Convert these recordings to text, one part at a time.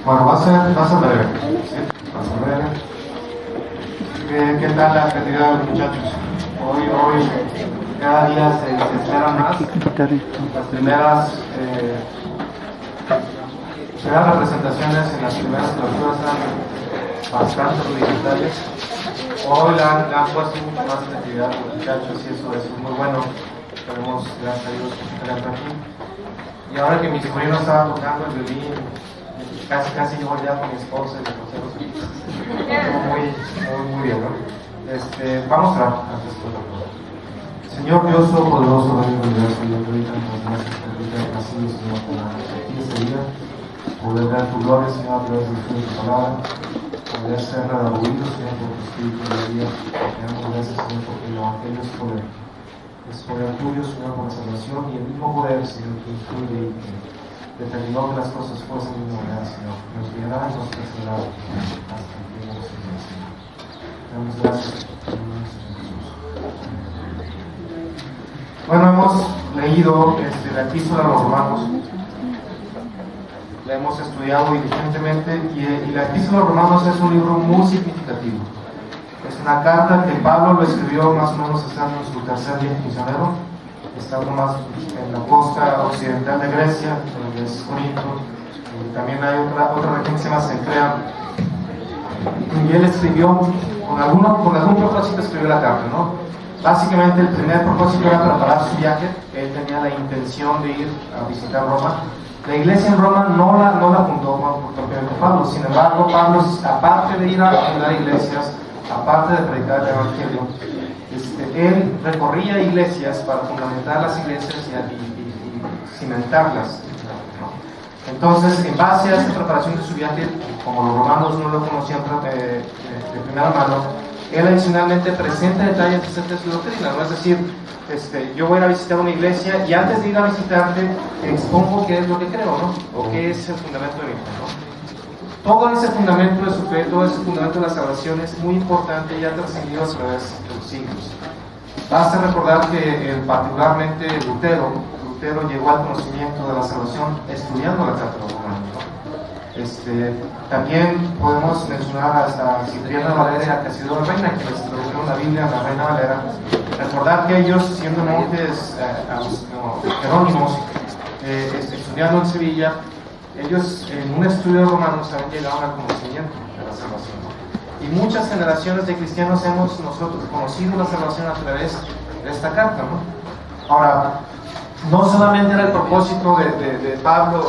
Bueno, va a ser breve. ¿Sí? Va a ser breve. ¿Qué tal la actividad de los muchachos? Hoy, cada día se esperan más. Las primeras representaciones en las primeras clausuras eran bastante rudimentarias. Hoy le han puesto mucho más actividad a los muchachos y eso es muy bueno. Esperemos, gracias a Dios, que se aquí. Y ahora que mi sobrino estaba tocando el violín, casi yo ya con mi esposa y los consejos, muy bien, ¿no? Vamos a orar antes de todo. Señor Dios Todopoderoso, Rey del Universo, yo te doy tantas gracias por el día nacido, Señor, por aquí este día, poder dar tu gloria, Señor, a través de tu palabra, poder ser redarguido, Señor, por tu Espíritu de Dios. Te damos gracias, Señor, porque el Evangelio es poder tuyo, Señor, por la salvación y el mismo poder, Señor, que influye y que determinó que las cosas fuesen de una manera, Señor. Nos guiará y nos preservará hasta que lleguemos a Dios, Señor. Damos gracias en el nombre de Jesús. Bueno, hemos leído la epístola a los Romanos. La hemos estudiado diligentemente y la epístola a los Romanos es un libro muy significativo. Es una carta que Pablo lo escribió más o menos estando en su tercer viaje misionero, estando más en la costa occidental de Grecia, en que es Corinto, y también hay otra región que se llama Cencrea. Y él escribió, con algún propósito escribió la carta, ¿no? Básicamente el primer propósito era preparar su viaje. Él tenía la intención de ir a visitar Roma. La iglesia en Roma no la fundó por Pablo. Sin embargo, Pablo, aparte de ir a fundar iglesias, aparte de predicar el Evangelio, él recorría iglesias para fundamentar las iglesias y cimentarlas, ¿no? Entonces, en base a esta preparación de su viaje, como los romanos no lo conocían de primera mano, él adicionalmente presenta detalles acerca de su doctrina, ¿no? Es decir, yo voy a ir a visitar una iglesia y antes de ir a visitarte expongo qué es lo que creo, ¿no? O qué es el fundamento de mi fe, ¿no? Todo ese fundamento de su fe, todo ese fundamento de la salvación es muy importante y ha trascendido a través de los siglos. Basta recordar que particularmente Lutero llegó al conocimiento de la salvación estudiando la carta de los Romanos, ¿no? También podemos mencionar hasta Cipriano de Valeria, que ha sido reina, que les tradujeron la Biblia a la Reina Valera. Recordar que ellos, siendo monjes jerónimos, estudiando en Sevilla, ellos en un estudio de Romanos habían llegado al conocimiento de la salvación. Y muchas generaciones de cristianos hemos nosotros conocido la salvación a través de esta carta, ¿no? Ahora, no solamente era el propósito de Pablo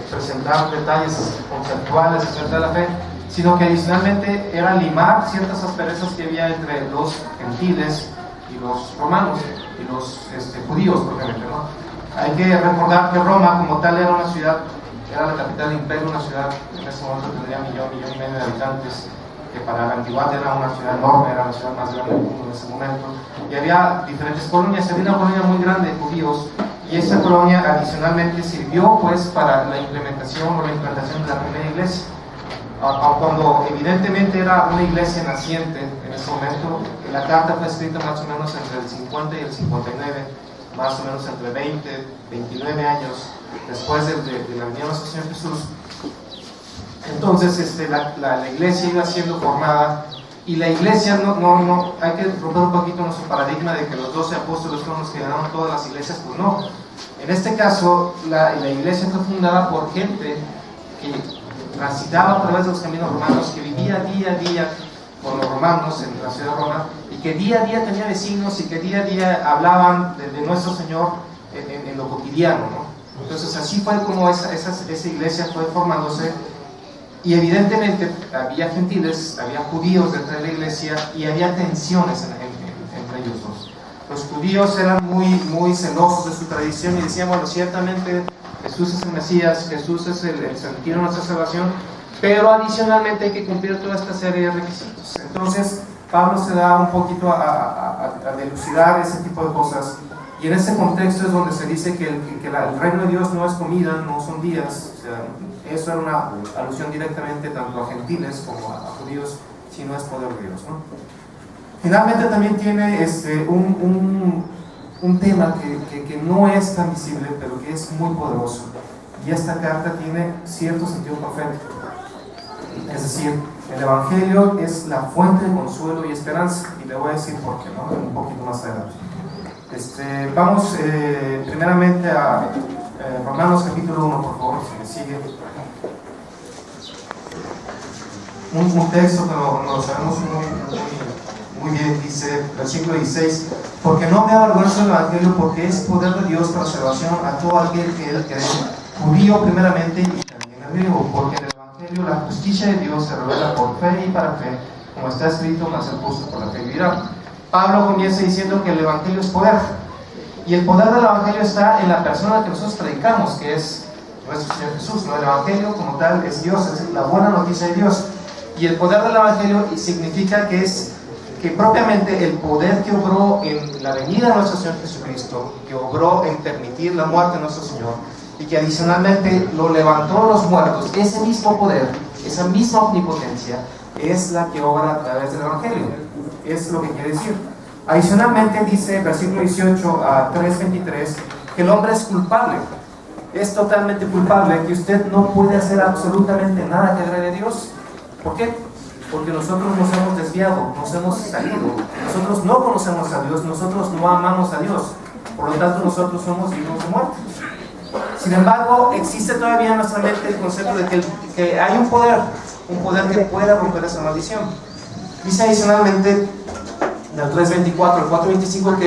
presentar detalles conceptuales acerca de la fe, sino que adicionalmente era limar ciertas asperezas que había entre los gentiles y los romanos y los judíos propiamente, ¿no? Hay que recordar que Roma como tal era una ciudad, era la capital del imperio, una ciudad que en ese momento tendría millón y medio de habitantes, que para la antigüedad era una ciudad enorme, era la ciudad más grande del mundo en ese momento, y había diferentes colonias. Había una colonia muy grande de judíos, y esa colonia adicionalmente sirvió pues para la implementación de la primera iglesia. Cuando evidentemente era una iglesia naciente en ese momento, la carta fue escrita más o menos entre el 50 y el 59, más o menos entre 20, 29 años después de la venida de nuestro Señor Jesús. Entonces la iglesia iba siendo formada, y la iglesia no hay que romper un poquito nuestro paradigma de que los 12 apóstoles fueron los que ganaron todas las iglesias. Pues no, en este caso la iglesia fue fundada por gente que transitaba a través de los caminos romanos, que vivía día a día con los romanos en la ciudad de Roma, y que día a día tenía vecinos y que día a día hablaban de nuestro Señor en lo cotidiano, ¿no? Entonces así fue como esa iglesia fue formándose. Y evidentemente había gentiles, había judíos dentro de la iglesia, y había tensiones entre ellos dos. Los judíos eran muy celosos de su tradición y decían, bueno, ciertamente Jesús es el Mesías, Jesús es el sentido de nuestra salvación, pero adicionalmente hay que cumplir toda esta serie de requisitos. Entonces Pablo se da un poquito a dilucidar ese tipo de cosas, y en ese contexto es donde se dice que el reino de Dios no es comida, no son días. O sea, eso era una alusión directamente tanto a gentiles como a judíos, si no es poder de Dios, ¿no? Finalmente también tiene un tema que no es tan visible, pero que es muy poderoso, y esta carta tiene cierto sentido profético. Es decir, el Evangelio es la fuente de consuelo y esperanza, y le voy a decir por qué, ¿no? Un poquito más adelante. Vamos primeramente a Romanos capítulo 1, por favor, si me sigue. Un texto que lo sabemos muy bien, dice, versículo 16: porque no me avergüenzo del Evangelio, porque es poder de Dios para salvación a todo aquel que él cree, judío primeramente y también griego, porque en el Evangelio la justicia de Dios se revela por fe y para fe, como está escrito, mas el justo por la fe vivirá. Pablo comienza diciendo que el Evangelio es poder, y el poder del Evangelio está en la persona que nosotros predicamos, que es nuestro Señor Jesús, ¿no? El Evangelio como tal es Dios, es la buena noticia de Dios, y el poder del Evangelio significa que propiamente el poder que obró en la venida de nuestro Señor Jesucristo, que obró en permitir la muerte de nuestro Señor, y que adicionalmente lo levantó de los muertos, ese mismo poder, esa misma omnipotencia, es la que obra a través del Evangelio. Es lo que quiere decir. Adicionalmente dice, versículo 18 a 3:23, que el hombre es culpable, es totalmente culpable, que usted no puede hacer absolutamente nada que agrade a Dios. ¿Por qué? Porque nosotros nos hemos desviado, nos hemos salido, nosotros no conocemos a Dios, nosotros no amamos a Dios, por lo tanto nosotros somos dignos de muerte. Sin embargo, existe todavía en nuestra mente el concepto de que hay un poder que pueda romper esa maldición. Dice adicionalmente, del 3:24 al 4:25,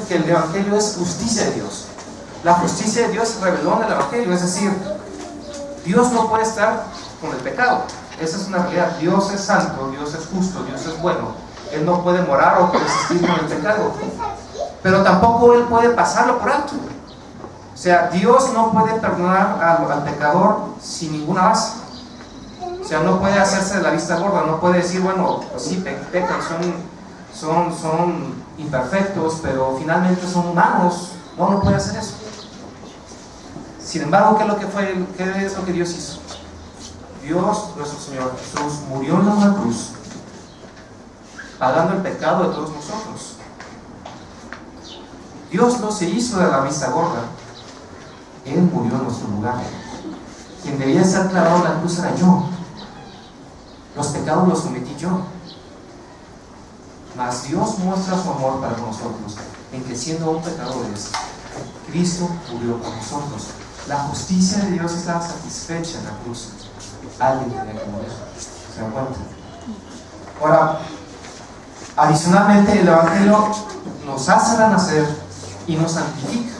que el Evangelio es justicia de Dios. La justicia de Dios se reveló en el Evangelio, es decir, Dios no puede estar con el pecado. Esa es una realidad. Dios es santo, Dios es justo, Dios es bueno. Él no puede morar o coexistir con el pecado, pero tampoco Él puede pasarlo por alto. O sea, Dios no puede perdonar al pecador sin ninguna base. O sea, no puede hacerse de la vista gorda, no puede decir, bueno, pues sí, pecan, son imperfectos, pero finalmente son humanos. No puede hacer eso. Sin embargo, ¿qué es lo que Dios hizo? Dios, nuestro Señor Jesús, murió en una cruz, pagando el pecado de todos nosotros. Dios no se hizo de la vista gorda. Él murió en nuestro lugar. Quien debía estar clavado en la cruz era yo. Los pecados los cometí yo. Mas Dios muestra su amor para nosotros en que, siendo aún pecadores, Cristo murió por nosotros. La justicia de Dios estaba satisfecha en la cruz. Alguien tenía que morir. ¿Se dan cuenta? Ahora, adicionalmente, el Evangelio nos hace renacer y nos santifica.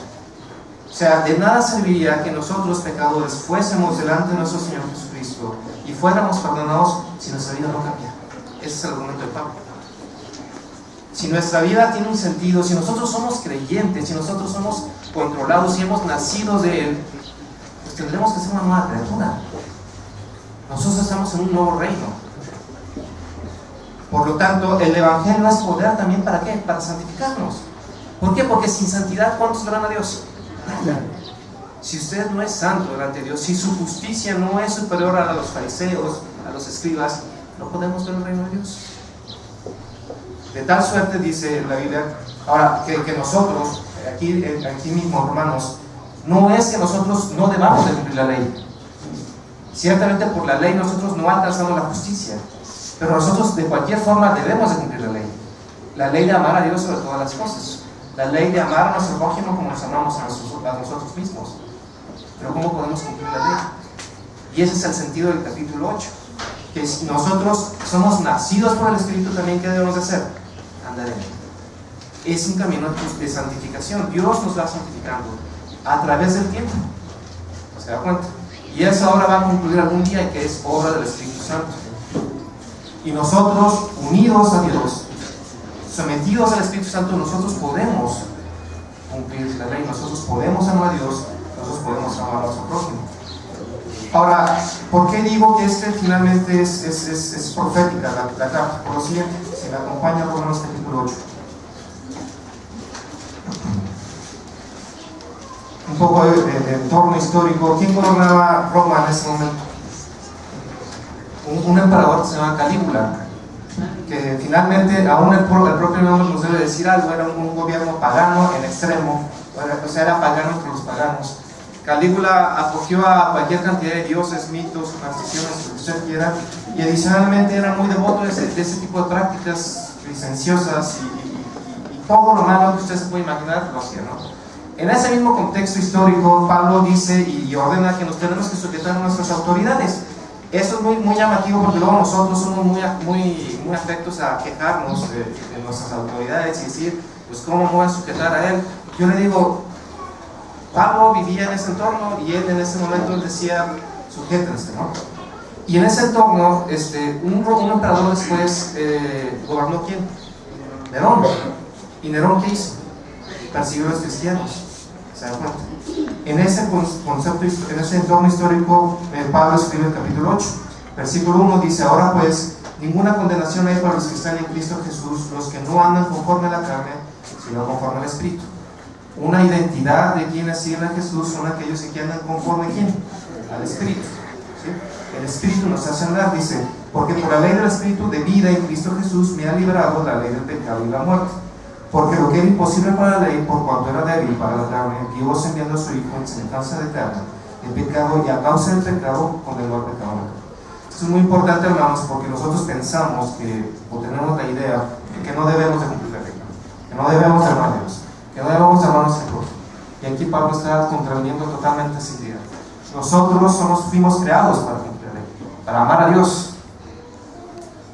O sea, de nada serviría que nosotros, pecadores, fuésemos delante de nuestro Señor Jesucristo y fuéramos perdonados si nuestra vida no cambia. Ese es el argumento de Pablo. Si nuestra vida tiene un sentido, si nosotros somos creyentes, si nosotros somos controlados, si hemos nacido de Él, pues tendremos que ser una nueva criatura. Nosotros estamos en un nuevo reino. Por lo tanto, el Evangelio es poder también, ¿para qué? Para santificarnos. ¿Por qué? Porque sin santidad, ¿cuántos verán a Dios? Si usted no es santo delante de Dios, si su justicia no es superior a la de los fariseos, a los escribas, no podemos ver el reino de Dios. De tal suerte, dice la Biblia, ahora que nosotros, aquí mismo, hermanos, no es que nosotros no debamos de cumplir la ley. Ciertamente por la ley nosotros no alcanzamos la justicia, pero nosotros de cualquier forma debemos de cumplir la ley. La ley de amar a Dios sobre todas las cosas. La ley de amar a nuestro prójimo como nos amamos a nosotros mismos. Pero ¿cómo podemos cumplir la ley? Y ese es el sentido del capítulo 8. Que si nosotros somos nacidos por el Espíritu, también, ¿qué debemos de hacer? Andar en él. Es un camino de santificación. Dios nos va santificando a través del tiempo. ¿Se da cuenta? Y esa obra va a concluir algún día, que es obra del Espíritu Santo. Y nosotros, unidos a Dios, sometidos al Espíritu Santo, nosotros podemos cumplir la ley, nosotros podemos amar a Dios, nosotros podemos amar a nuestro prójimo. Ahora, ¿por qué digo que finalmente es profética la carta? Por lo siguiente, si me acompaña Romanos capítulo 8. Un poco de entorno histórico. ¿Quién gobernaba Roma en ese momento? Un emperador que se llama Calígula, que finalmente, aún el propio nombre nos debe decir algo, era un gobierno pagano en extremo, o sea, era pagano entre los paganos. Calígula acogió a cualquier cantidad de dioses, mitos, supersticiones, lo que usted quiera, y adicionalmente era muy devoto de ese tipo de prácticas licenciosas y todo lo malo que usted se puede imaginar lo hacía, ¿no? En ese mismo contexto histórico, Pablo dice y ordena que nos tenemos que sujetar a nuestras autoridades. Eso es muy llamativo, porque luego nosotros somos muy afectos a quejarnos de nuestras autoridades y decir, pues ¿cómo me voy a sujetar a él? Yo le digo, Pablo vivía en ese entorno y él en ese momento él decía, sujétense, ¿no? Y en ese entorno, un emperador después gobernó ¿quién? Nerón. ¿Y Nerón qué hizo? Persiguió a los cristianos. ¿Se dan cuenta? En ese concepto, en ese entorno histórico, Pablo escribe el capítulo 8, versículo 1, dice: ahora pues, ninguna condenación hay para los que están en Cristo Jesús, los que no andan conforme a la carne, sino conforme al Espíritu. Una identidad de quienes siguen a Jesús son aquellos que andan conforme ¿a quién? Al Espíritu. ¿Sí? El Espíritu nos hace andar, dice, porque por la ley del Espíritu de vida en Cristo Jesús me ha liberado la ley del pecado y la muerte. Porque lo que era imposible para la ley, por cuanto era débil para la carne, Dios enviando a su Hijo en semejanza de carne, el pecado, y a causa del pecado condenó al pecado. Esto es muy importante, hermanos, porque nosotros pensamos que, o tenemos la idea de que no debemos de cumplir la ley, que no debemos de amar a Dios, que no debemos de amarnos en prójimo. Y aquí Pablo está contraviniendo totalmente esa idea. Nosotros fuimos creados para cumplir la ley, para amar a Dios,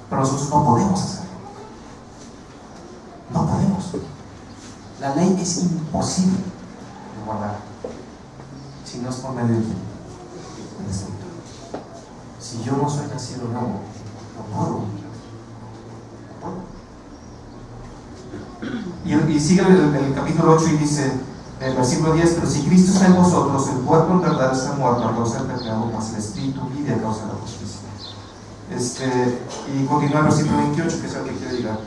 pero nosotros no podemos hacerlo. No podemos. La ley es imposible de guardar si no es por medio del Espíritu. Si yo no soy nacido nuevo, no puedo. Y sigue el capítulo 8 y dice, en el versículo 10, pero si Cristo está en vosotros, el cuerpo en verdad está muerto a causa del pecado, mas el Espíritu vive a causa de la justicia. Y continúa el versículo 28, que es el que quiere llegar.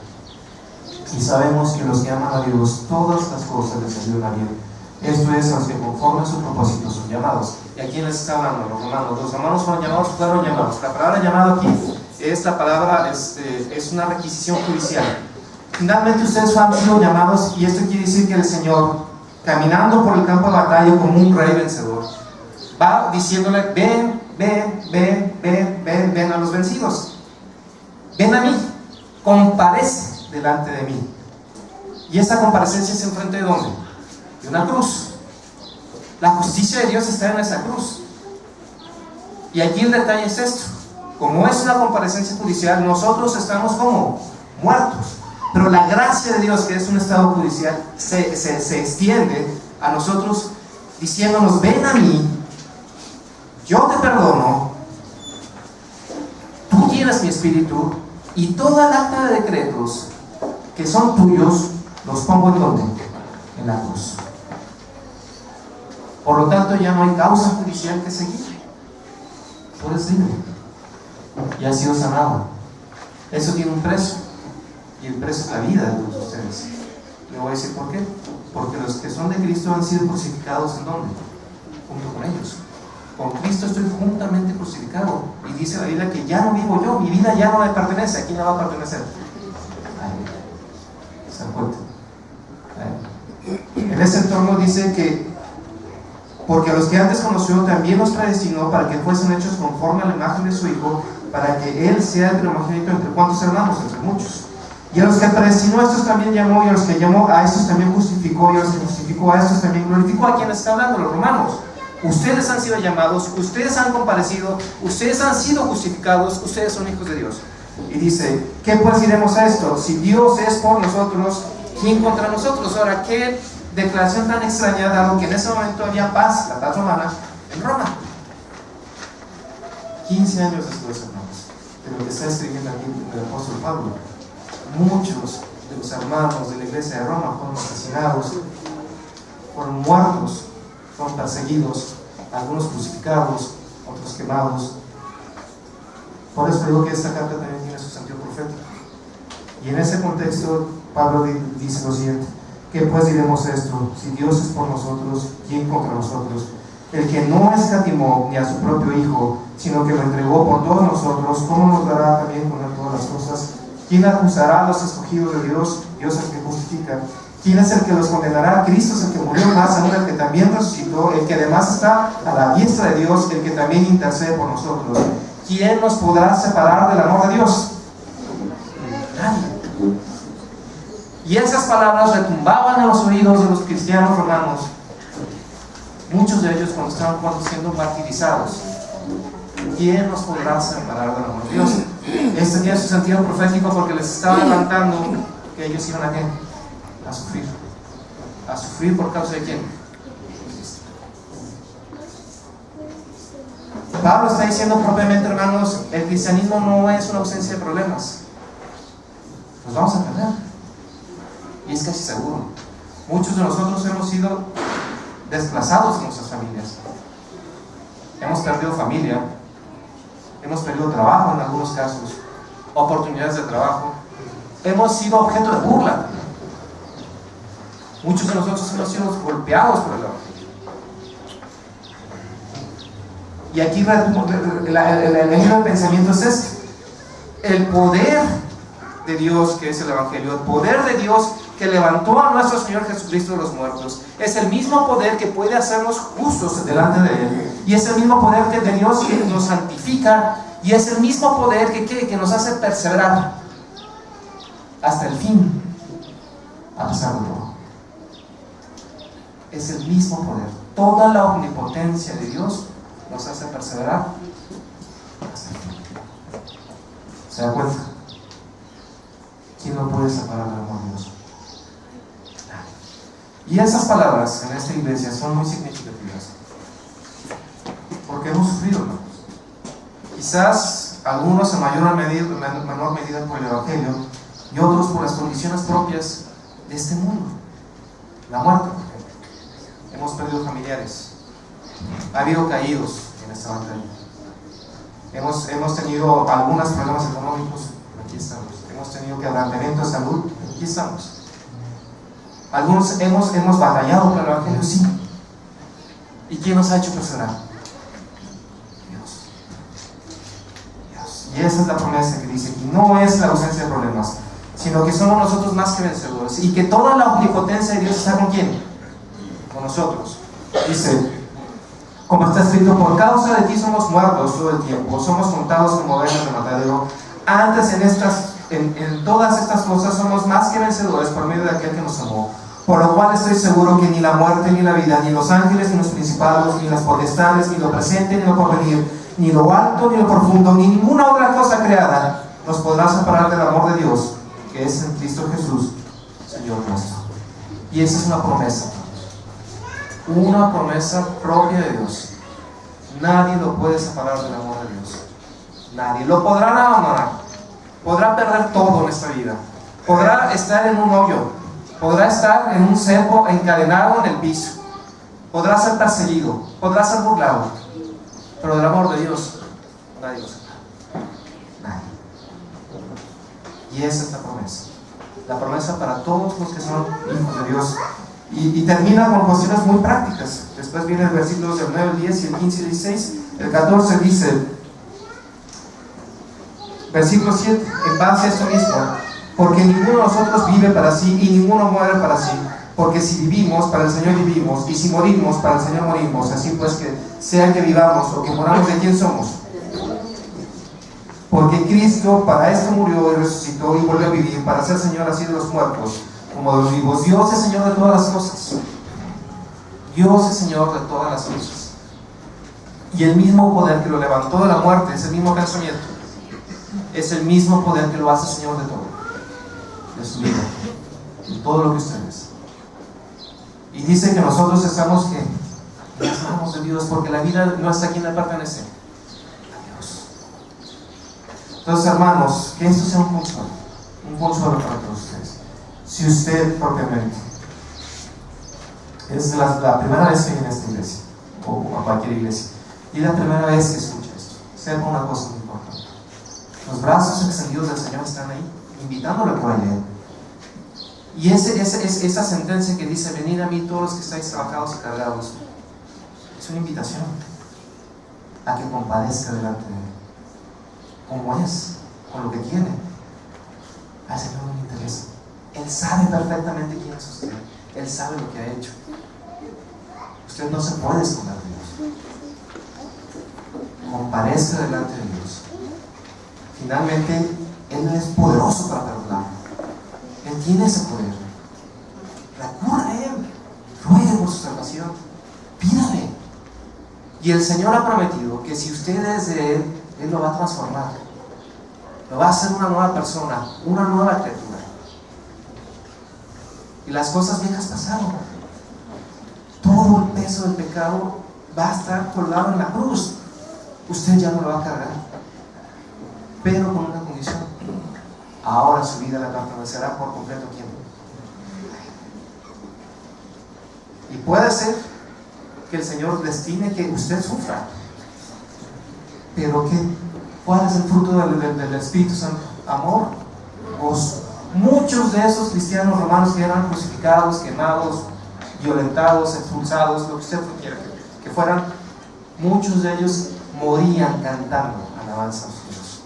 Y sabemos que los que aman a Dios, todas las cosas les ayudan a bien. Esto es, a los que conforme a su propósito son llamados. ¿Y a quién les está hablando? Los romanos. Los romanos fueron llamados. La palabra llamado aquí es la palabra, es una requisición judicial. Finalmente ustedes han sido llamados, y esto quiere decir que el Señor, caminando por el campo de batalla como un rey vencedor, va diciéndole: ven a los vencidos, ven a mí, comparece delante de mí. Y esa comparecencia es enfrente de ¿dónde? De una cruz. La justicia de Dios está en esa cruz. Y aquí el detalle es esto: como es una comparecencia judicial, nosotros estamos como muertos, pero la gracia de Dios, que es un estado judicial, se extiende a nosotros diciéndonos: ven a mí, yo te perdono, tú tienes mi espíritu, y toda la acta de decretos que son tuyos, los pongo en ¿dónde? En la cruz. Por lo tanto, ya no hay causa judicial que seguir. Tú eres libre y has sido sanado. Eso tiene un precio, y el precio es la vida de todos ustedes. Le voy a decir por qué. Porque los que son de Cristo han sido crucificados ¿en dónde? Junto con ellos. Con Cristo estoy juntamente crucificado. Y dice la Biblia que ya no vivo yo, mi vida ya no me pertenece. ¿A quién le va a pertenecer? ¿Se dan cuenta? En ese entorno dice que porque a los que antes conoció también los predestinó para que fuesen hechos conforme a la imagen de su Hijo, para que Él sea el primogénito entre cuántos hermanos, entre muchos. Y a los que predestinó a estos también llamó, y a los que llamó a estos también justificó, y a los que justificó a estos también glorificó. ¿A quiénes está hablando? Los romanos. Ustedes han sido llamados, ustedes han comparecido, ustedes han sido justificados, ustedes son hijos de Dios. Y dice: ¿qué pues diremos a esto? Si Dios es por nosotros, ¿quién contra nosotros? Ahora, qué declaración tan extraña, dado que en ese momento había paz, la paz romana, en Roma. 15 años después, hermanos, de lo que está escribiendo aquí el apóstol Pablo, muchos de los hermanos de la iglesia de Roma fueron asesinados, fueron muertos, fueron perseguidos, algunos crucificados, otros quemados. Por eso digo que esta carta también tiene su sentido profético. Y en ese contexto, Pablo dice lo siguiente: ¿qué pues diremos esto? Si Dios es por nosotros, ¿quién contra nosotros? El que no escatimó ni a su propio Hijo, sino que lo entregó por todos nosotros, ¿cómo nos dará también con él todas las cosas? ¿Quién acusará a los escogidos de Dios? Dios es el que justifica. ¿Quién es el que los condenará? Cristo es el que murió, más aún el que también resucitó, el que además está a la diestra de Dios, el que también intercede por nosotros. ¿Quién nos podrá separar del amor de Dios? Nadie. Y esas palabras retumbaban en los oídos de los cristianos romanos, muchos de ellos cuando estaban siendo martirizados. ¿Quién nos podrá separar del amor de Dios? Este tenía su sentido profético porque les estaba adelantando que ellos iban a qué? A sufrir. ¿A sufrir por causa de quién? Pablo está diciendo propiamente, hermanos, el cristianismo no es una ausencia de problemas. Nos vamos a perder. Y es casi seguro. Muchos de nosotros hemos sido desplazados en nuestras familias. Hemos perdido familia. Hemos perdido trabajo en algunos casos. Oportunidades de trabajo. Hemos sido objeto de burla. Muchos de nosotros hemos sido golpeados por el evangelio. Y aquí el mismo pensamiento es este: el poder de Dios, que es el evangelio, el poder de Dios que levantó a nuestro Señor Jesucristo de los muertos, es el mismo poder que puede hacernos justos delante de Él, y es el mismo poder de Dios que nos santifica, y es el mismo poder que nos hace perseverar hasta el fin, a pesar de todo. Es el mismo poder. Toda la omnipotencia de Dios nos hace perseverar hasta el fin. ¿Se da cuenta? ¿Quién no puede separar del amor de Dios? Y esas palabras en esta iglesia son muy significativas, porque hemos sufrido, hermanos. Quizás algunos en menor medida por el evangelio, y otros por las condiciones propias de este mundo. La muerte, por ejemplo. Hemos perdido familiares. Ha habido caídos en esta batalla. Hemos tenido algunos problemas económicos. Aquí estamos. Hemos tenido quebrantamiento de salud. Aquí estamos. Algunos hemos batallado por el evangelio, sí. ¿Y quién nos ha hecho perseverar? Dios. Y esa es la promesa que dice: y no es la ausencia de problemas, sino que somos nosotros más que vencedores, y que toda la omnipotencia de Dios está con quién? Con nosotros. Dice, como está escrito: por causa de ti somos muertos todo el tiempo, somos contados como ovejas de matadero. Antes en todas estas cosas somos más que vencedores por medio de aquel que nos amó. Por lo cual estoy seguro que ni la muerte, ni la vida, ni los ángeles, ni los principados, ni las potestades, ni lo presente, ni lo porvenir, ni lo alto, ni lo profundo, ni ninguna otra cosa creada nos podrá separar del amor de Dios, que es en Cristo Jesús, Señor nuestro. Y esa es una promesa propia de Dios. Nadie lo puede separar del amor de Dios. Nadie. Lo podrán abandonar, podrá perder todo en esta vida, podrá estar en un hoyo, podrá estar en un cepo encadenado en el piso, podrá ser perseguido, podrá ser burlado, pero del amor de Dios nadie lo separa. Nadie. Y esa es la promesa para todos los que son hijos de Dios. Y termina con cuestiones muy prácticas. Después viene el versículo del 9, el 10 y el 15 y el 16. El 14 dice, versículo 7, en base a esto mismo: porque ninguno de nosotros vive para sí y ninguno muere para sí, porque si vivimos, para el Señor vivimos, y si morimos, para el Señor morimos. Así pues, que sea que vivamos o que moramos, ¿de quién somos? Porque Cristo para esto murió y resucitó y volvió a vivir, para ser Señor así de los muertos como de los vivos. Dios es Señor de todas las cosas. Dios es Señor de todas las cosas. Y el mismo poder que lo levantó de la muerte, ese mismo pensamiento, es el mismo poder que lo hace Señor de todo, de su vida, de todo lo que usted es. Y dice que nosotros estamos en las manos de Dios, porque la vida no está a quien le pertenece, a Dios. Entonces, hermanos, que esto sea un consuelo para todos ustedes. Si usted propiamente es la primera vez que viene a esta iglesia, o a cualquier iglesia, y la primera vez que escucha esto, sepa una cosa muy importante: los brazos extendidos del Señor están ahí, invitándolo a que vaya a Él. Y esa sentencia que dice: venid a mí todos los que estáis trabajados y cargados, es una invitación a que compadezca delante de Él, como es, con lo que tiene. Al Señor no le interesa. Él sabe perfectamente quién es usted. Él sabe lo que ha hecho. Usted no se puede esconder de Dios. Comparezca delante de Dios. Finalmente, Él es poderoso para perdonar. Él tiene ese poder. Recurra a Él. Ruegue por su salvación. Pídale. Y el Señor ha prometido que si usted es de Él, Él lo va a transformar. Lo va a hacer una nueva persona, una nueva criatura. Y las cosas viejas pasaron. Todo el peso del pecado va a estar colgado en la cruz. Usted ya no lo va a cargar. Pero con una condición. Ahora su vida le pertenecerá por completo a ¿quién? Y puede ser que el Señor destine que usted sufra. Pero ¿cuál es el fruto del Espíritu Santo? Amor, gozo. Muchos de esos cristianos romanos que eran crucificados, quemados, violentados, expulsados, lo que usted quiera que fueran, muchos de ellos morían cantando alabanza a Dios.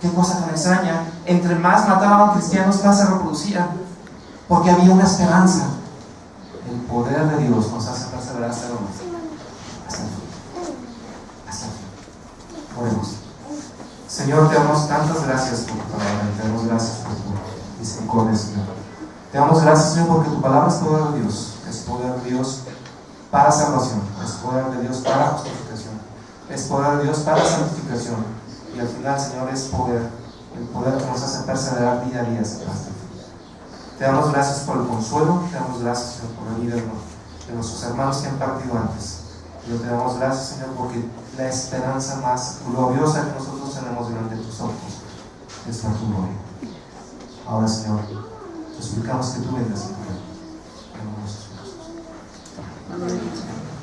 Qué cosa tan extraña. Entre más mataban cristianos, más se reproducían, porque había una esperanza. El poder de Dios nos hace perseverar hasta el fin. Hasta el fin. Oremos. Señor, te damos tantas gracias por tu palabra, te damos gracias por tu misericordia, Señor. Te damos gracias, Señor, porque tu palabra es poder de Dios. Es poder de Dios para salvación, es poder de Dios para justificación, es poder de Dios para santificación. Y al final, Señor, es poder, el poder que nos hace perseverar día a día hasta el fin. Te damos gracias por el consuelo, te damos gracias, Señor, por la vida de nuestros hermanos que han partido antes. Y te damos gracias, Señor, porque la esperanza más gloriosa que nosotros tenemos delante de tus ojos es por tu gloria. Ahora, Señor, te suplicamos que tú vengas en tu reino. En el nombre de Jesús. Amén.